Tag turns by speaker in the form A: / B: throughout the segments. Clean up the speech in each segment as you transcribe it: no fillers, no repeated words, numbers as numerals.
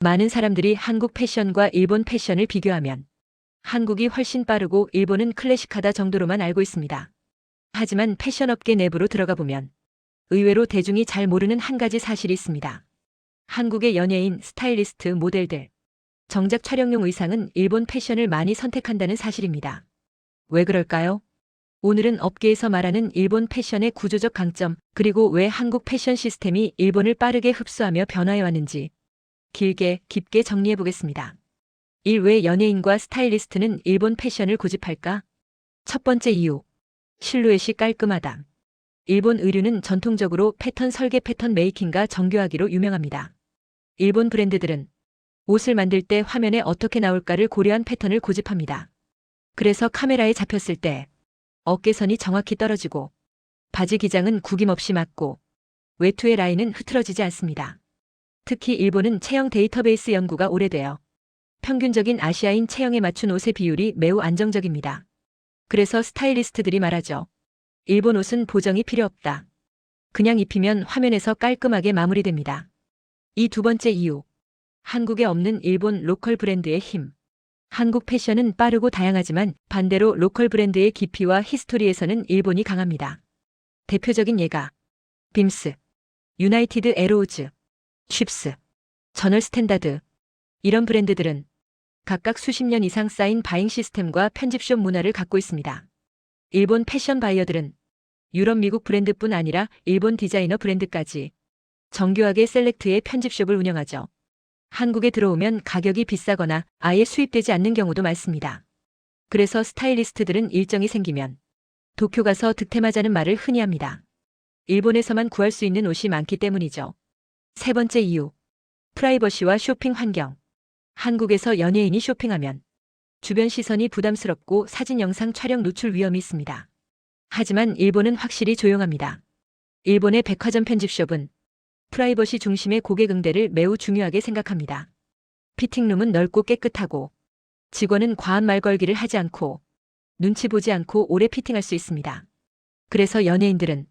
A: 많은 사람들이 한국 패션과 일본 패션을 비교하면 한국이 훨씬 빠르고 일본은 클래식하다 정도로만 알고 있습니다. 하지만 패션업계 내부로 들어가 보면 의외로 대중이 잘 모르는 한 가지 사실이 있습니다. 한국의 연예인, 스타일리스트, 모델들, 정작 촬영용 의상은 일본 패션을 많이 선택한다는 사실입니다. 왜 그럴까요? 오늘은 업계에서 말하는 일본 패션의 구조적 강점, 그리고 왜 한국 패션 시스템이 일본을 빠르게 흡수하며 변화해왔는지 길게, 깊게 정리해 보겠습니다. 1. 왜 연예인과 스타일리스트는 일본 패션을 고집할까? 첫 번째 이유. 실루엣이 깔끔하다. 일본 의류는 전통적으로 패턴 설계, 패턴 메이킹과 정교하기로 유명합니다. 일본 브랜드들은 옷을 만들 때 화면에 어떻게 나올까를 고려한 패턴을 고집합니다. 그래서 카메라에 잡혔을 때 어깨선이 정확히 떨어지고 바지 기장은 구김없이 맞고 외투의 라인은 흐트러지지 않습니다. 특히 일본은 체형 데이터베이스 연구가 오래되어 평균적인 아시아인 체형에 맞춘 옷의 비율이 매우 안정적입니다. 그래서 스타일리스트들이 말하죠. 일본 옷은 보정이 필요 없다. 그냥 입히면 화면에서 깔끔하게 마무리됩니다. 이 두 번째 이유. 한국에 없는 일본 로컬 브랜드의 힘. 한국 패션은 빠르고 다양하지만 반대로 로컬 브랜드의 깊이와 히스토리에서는 일본이 강합니다. 대표적인 예가 빔스, 유나이티드 에로우즈, 쉽스, 저널 스탠다드. 이런 브랜드들은 각각 수십 년 이상 쌓인 바잉 시스템과 편집숍 문화를 갖고 있습니다. 일본 패션 바이어들은 유럽, 미국 브랜드뿐 아니라 일본 디자이너 브랜드까지 정교하게 셀렉트의 편집숍을 운영하죠. 한국에 들어오면 가격이 비싸거나 아예 수입되지 않는 경우도 많습니다. 그래서 스타일리스트들은 일정이 생기면 도쿄 가서 득템하자는 말을 흔히 합니다. 일본에서만 구할 수 있는 옷이 많기 때문이죠. 세 번째 이유. 프라이버시와 쇼핑 환경. 한국에서 연예인이 쇼핑하면 주변 시선이 부담스럽고 사진 영상 촬영 노출 위험이 있습니다. 하지만 일본은 확실히 조용합니다. 일본의 백화점 편집숍은 프라이버시 중심의 고객 응대를 매우 중요하게 생각합니다. 피팅룸은 넓고 깨끗하고 직원은 과한 말 걸기를 하지 않고 눈치 보지 않고 오래 피팅할 수 있습니다. 그래서 연예인들은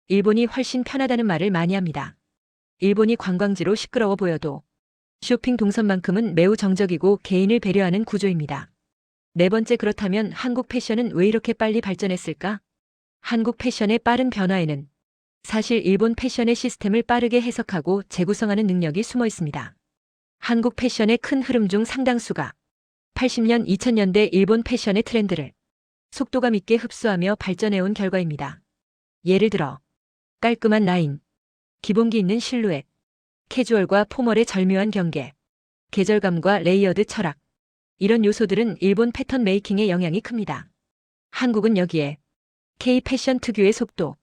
A: 일본이 훨씬 편하다는 말을 많이 합니다. 일본이 관광지로 시끄러워 보여도 쇼핑 동선만큼은 매우 정적이고 개인을 배려하는 구조입니다. 네 번째, 그렇다면 한국 패션은 왜 이렇게 빨리 발전했을까? 한국 패션의 빠른 변화에는 사실 일본 패션의 시스템을 빠르게 해석하고 재구성하는 능력이 숨어 있습니다. 한국 패션의 큰 흐름 중 상당수가 80년, 2000년대 일본 패션의 트렌드를 속도감 있게 흡수하며 발전해온 결과입니다. 예를 들어 깔끔한 라인, 기본기 있는 실루엣, 캐주얼과 포멀의 절묘한 경계, 계절감과 레이어드 철학. 이런 요소들은 일본 패턴 메이킹의 영향이 큽니다. 한국은 여기에 K 패션 특유의 속도,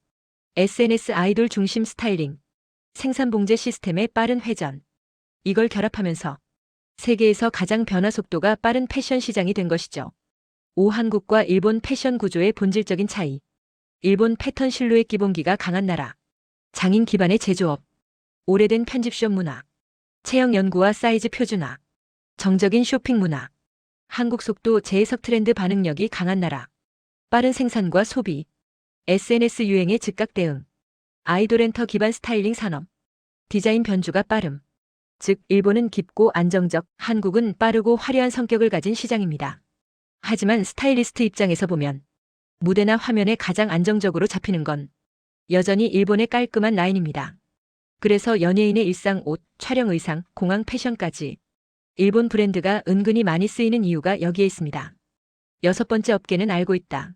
A: SNS 아이돌 중심 스타일링, 생산 봉제 시스템의 빠른 회전, 이걸 결합하면서 세계에서 가장 변화 속도가 빠른 패션 시장이 된 것이죠. 5. 한국과 일본 패션 구조의 본질적인 차이. 일본 패턴 실루엣 기본기가 강한 나라, 장인 기반의 제조업, 오래된 편집숍 문화, 체형 연구와 사이즈 표준화, 정적인 쇼핑 문화. 한국 속도 재해석 트렌드 반응력이 강한 나라, 빠른 생산과 소비, SNS 유행의 즉각 대응, 아이돌 엔터 기반 스타일링 산업, 디자인 변주가 빠름. 즉 일본은 깊고 안정적, 한국은 빠르고 화려한 성격을 가진 시장입니다. 하지만 스타일리스트 입장에서 보면 무대나 화면에 가장 안정적으로 잡히는 건 여전히 일본의 깔끔한 라인입니다. 그래서 연예인의 일상 옷, 촬영 의상, 공항 패션까지 일본 브랜드가 은근히 많이 쓰이는 이유가 여기에 있습니다. 여섯 번째, 업계는 알고 있다.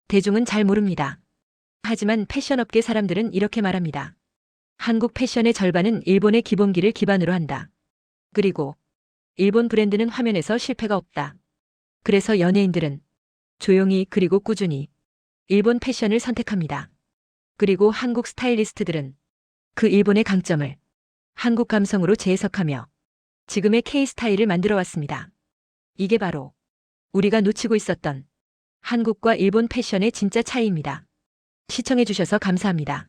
A: 대중은 잘 모릅니다. 하지만 패션업계 사람들은 이렇게 말합니다. 한국 패션의 절반은 일본의 기본기를 기반으로 한다. 그리고 일본 브랜드는 화면에서 실패가 없다. 그래서 연예인들은 조용히 그리고 꾸준히 일본 패션을 선택합니다. 그리고 한국 스타일리스트들은 그 일본의 강점을 한국 감성으로 재해석하며 지금의 K-스타일을 만들어 왔습니다. 이게 바로 우리가 놓치고 있었던 한국과 일본 패션의 진짜 차이입니다. 시청해주셔서 감사합니다.